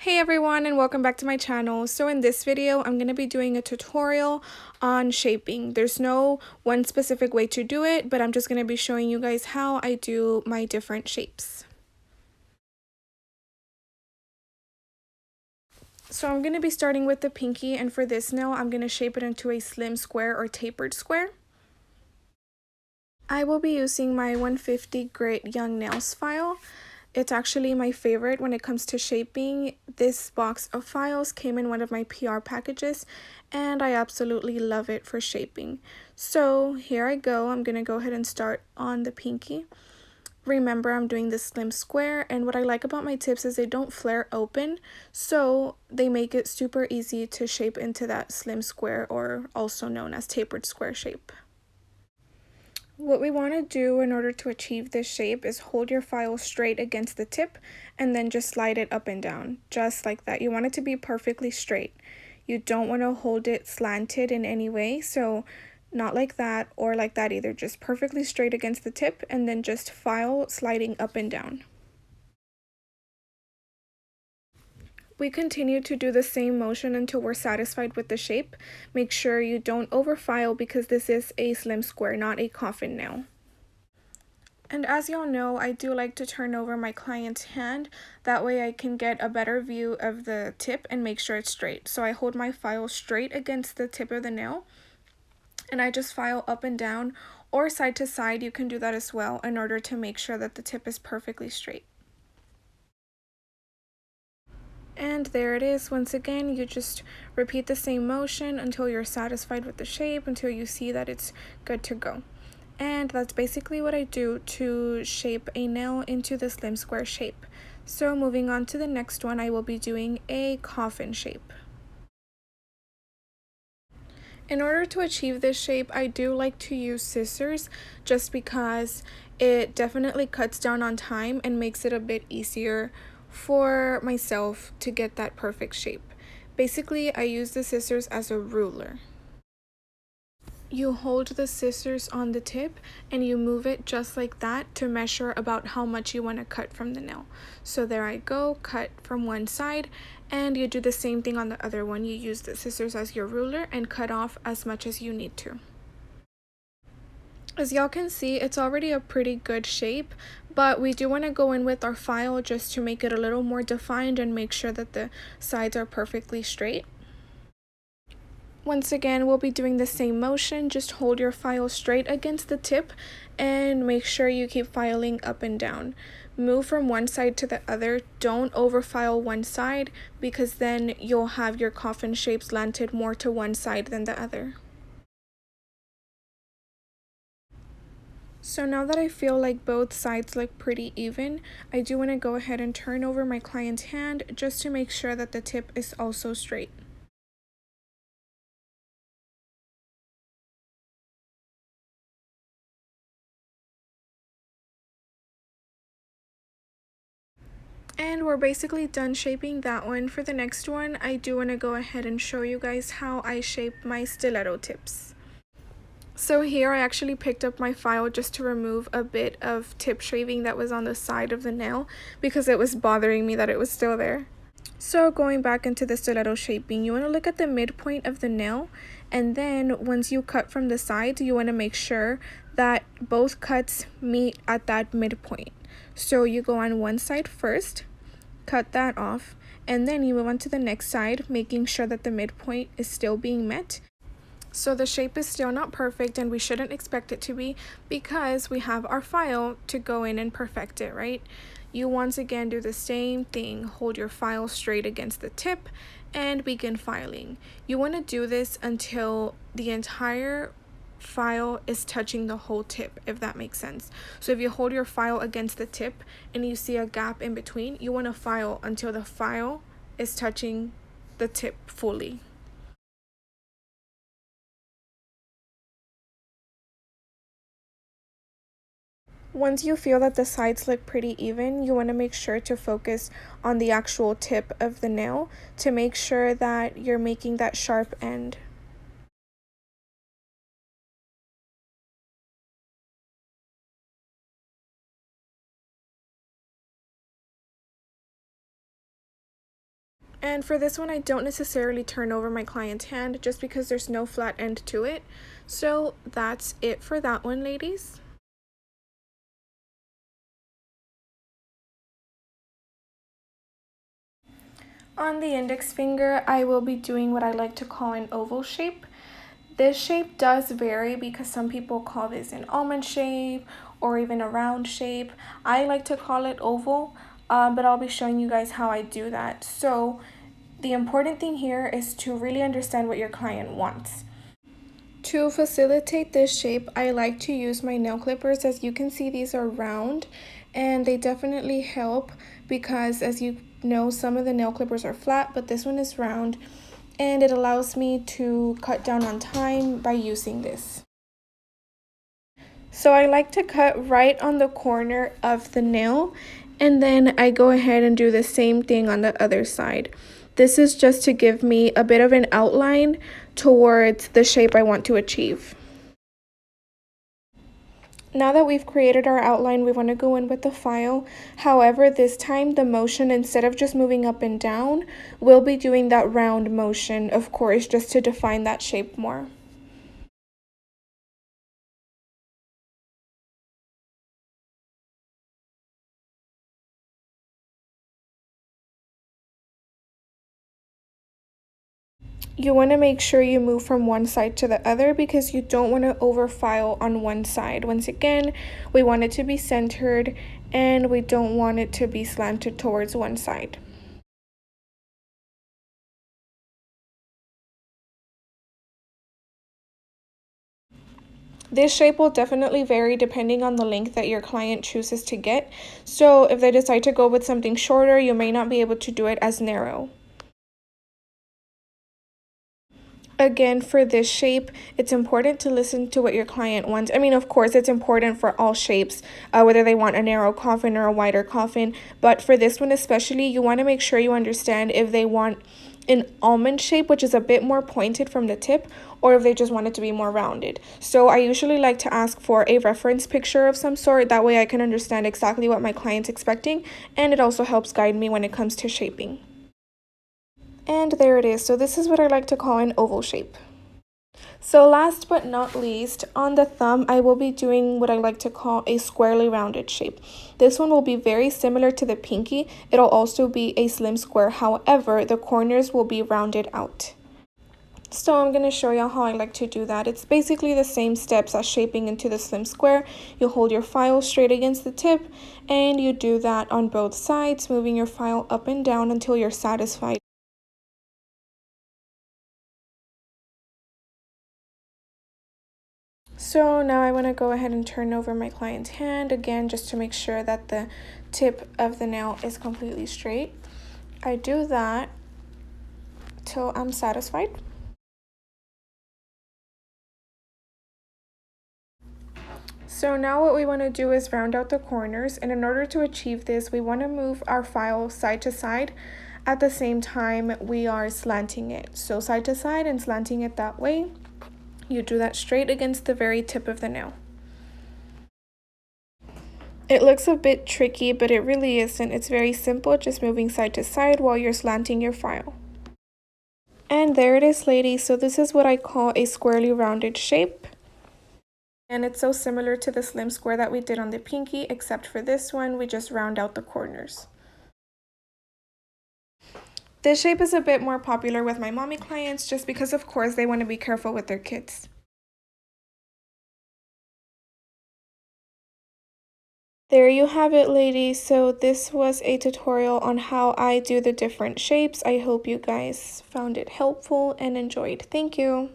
Hey everyone, and welcome back to my channel. So in this video, I'm going to be doing a tutorial on shaping. There's no one specific way to do it, but I'm just going to be showing you guys how I do my different shapes. So I'm going to be starting with the pinky, and for this nail, I'm going to shape it into a slim square or tapered square. I will be using my 150 Grit Young Nails file. It's actually my favorite when it comes to shaping. This box of files came in one of my PR packages and I absolutely love it for shaping. So here I go. I'm going to go ahead and start on the pinky. Remember, I'm doing this slim square, and what I like about my tips is they don't flare open, so they make it super easy to shape into that slim square, or also known as tapered square shape. What we want to do in order to achieve this shape is hold your file straight against the tip and then just slide it up and down, just like that. You want it to be perfectly straight. You don't want to hold it slanted in any way, so not like that or like that either. Just perfectly straight against the tip and then just file sliding up and down. We continue to do the same motion until we're satisfied with the shape. Make sure you don't overfile because this is a slim square, not a coffin nail. And as y'all know, I do like to turn over my client's hand. That way I can get a better view of the tip and make sure it's straight. So I hold my file straight against the tip of the nail and I just file up and down, or side to side. You can do that as well in order to make sure that the tip is perfectly straight. And there it is. Once again, you just repeat the same motion until you're satisfied with the shape, until you see that it's good to go. And that's basically what I do to shape a nail into the slim square shape. So moving on to the next one, I will be doing a coffin shape. In order to achieve this shape, I do like to use scissors just because it definitely cuts down on time and makes it a bit easier for myself to get that perfect shape. Basically, I use the scissors as a ruler. You hold the scissors on the tip and you move it just like that to measure about how much you want to cut from the nail. So there I go, cut from one side, and you do the same thing on the other one. You use the scissors as your ruler and cut off as much as you need to. As y'all can see, it's already a pretty good shape, but we do want to go in with our file just to make it a little more defined and make sure that the sides are perfectly straight. Once again, we'll be doing the same motion. Just hold your file straight against the tip and make sure you keep filing up and down. Move from one side to the other. Don't overfile one side because then you'll have your coffin shape slanted more to one side than the other. So now that I feel like both sides look pretty even, I do want to go ahead and turn over my client's hand just to make sure that the tip is also straight. And we're basically done shaping that one. For the next one, I do want to go ahead and show you guys how I shape my stiletto tips. So here I actually picked up my file just to remove a bit of tip shaving that was on the side of the nail because it was bothering me that it was still there. So going back into the stiletto shaping, you want to look at the midpoint of the nail, and then once you cut from the sides, you want to make sure that both cuts meet at that midpoint. So you go on one side first, cut that off, and then you move on to the next side, making sure that the midpoint is still being met. So the shape is still not perfect, and we shouldn't expect it to be because we have our file to go in and perfect it, right? You once again do the same thing. Hold your file straight against the tip and begin filing. You want to do this until the entire file is touching the whole tip, if that makes sense. So if you hold your file against the tip and you see a gap in between, you want to file until the file is touching the tip fully. Once you feel that the sides look pretty even, you want to make sure to focus on the actual tip of the nail to make sure that you're making that sharp end. And for this one, I don't necessarily turn over my client's hand just because there's no flat end to it. So that's it for that one, ladies. On the index finger, I will be doing what I like to call an oval shape. This shape does vary because some people call this an almond shape or even a round shape. I like to call it oval, but I'll be showing you guys how I do that. So the important thing here is to really understand what your client wants. To facilitate this shape, I like to use my nail clippers. As you can see, these are round and they definitely help because, as you know, some of the nail clippers are flat, but this one is round, and it allows me to cut down on time by using this. So I like to cut right on the corner of the nail, and then I go ahead and do the same thing on the other side. This is just to give me a bit of an outline towards the shape I want to achieve. Now that we've created our outline, we want to go in with the file. However, this time the motion, instead of just moving up and down, we'll be doing that round motion, of course, just to define that shape more. You want to make sure you move from one side to the other because you don't want to overfile on one side. Once again, we want it to be centered and we don't want it to be slanted towards one side. This shape will definitely vary depending on the length that your client chooses to get. So if they decide to go with something shorter, you may not be able to do it as narrow. Again, for this shape, it's important to listen to what your client wants. I mean, of course, it's important for all shapes, whether they want a narrow coffin or a wider coffin. But for this one especially, you want to make sure you understand if they want an almond shape, which is a bit more pointed from the tip, or if they just want it to be more rounded. So I usually like to ask for a reference picture of some sort. That way I can understand exactly what my client's expecting, and it also helps guide me when it comes to shaping. And there it is. So this is what I like to call an oval shape. So last but not least, on the thumb, I will be doing what I like to call a squarely rounded shape. This one will be very similar to the pinky. It'll also be a slim square. However, the corners will be rounded out. So I'm going to show you how I like to do that. It's basically the same steps as shaping into the slim square. You hold your file straight against the tip and you do that on both sides, moving your file up and down until you're satisfied. So now I want to go ahead and turn over my client's hand again, just to make sure that the tip of the nail is completely straight. I do that till I'm satisfied. So now what we want to do is round out the corners, and in order to achieve this, we want to move our file side to side. At the same time, we are slanting it. So side to side and slanting it that way. You do that straight against the very tip of the nail. It looks a bit tricky, but it really isn't. It's very simple, just moving side to side while you're slanting your file. And there it is, ladies. So this is what I call a squarely rounded shape. And it's so similar to the slim square that we did on the pinky, except for this one, we just round out the corners. This shape is a bit more popular with my mommy clients just because, of course, they want to be careful with their kids. There you have it, ladies. So this was a tutorial on how I do the different shapes. I hope you guys found it helpful and enjoyed. Thank you.